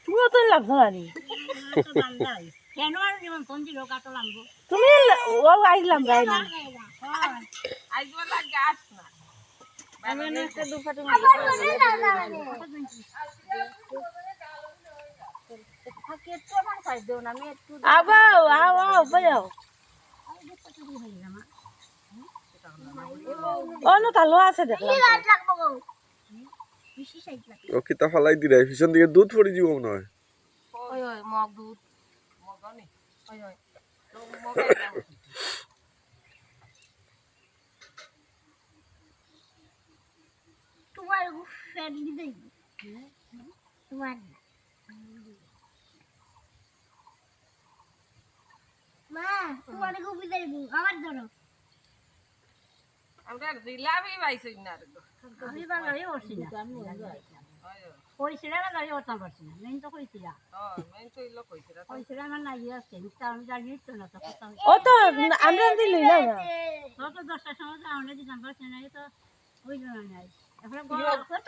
তুমিও তো লাগছো না রে কেন আর যেমন পঞ্জি লোক আটো লাগবো তুমি ও আইলাম গাই না আইজো লাগ গাছ না আমি একটা দুপাটু থাকে তো আমার পাই দেও না আমি একটু আবাও আও আও বাজাও ও নো তালো আছে দেখলাম ও কিতা ফালাই দিরা পিছন দিকে দুধ পড়ে যাব মনে হয় ওই ওই মগ দুধ মগ নি ওই ওই মগ তোমার ফ্যামিলি দেই তোমার মা তোমার কবি দেব আবার ধরো আমরা জিলাপি পাইছি না আমি বাঙালি ওরছি না কইছিল না গাড়ি ওরতাম পারছি না মেন তো কইছিল মেন তো ইলো কইছিল আমার নাই আছে আমি জানি তো না তো কথা ও তো আমরা দিল না তো 10টার সময় আমরা দিতাম পারছি না তো ওই জন্য নাই এখন বড় কত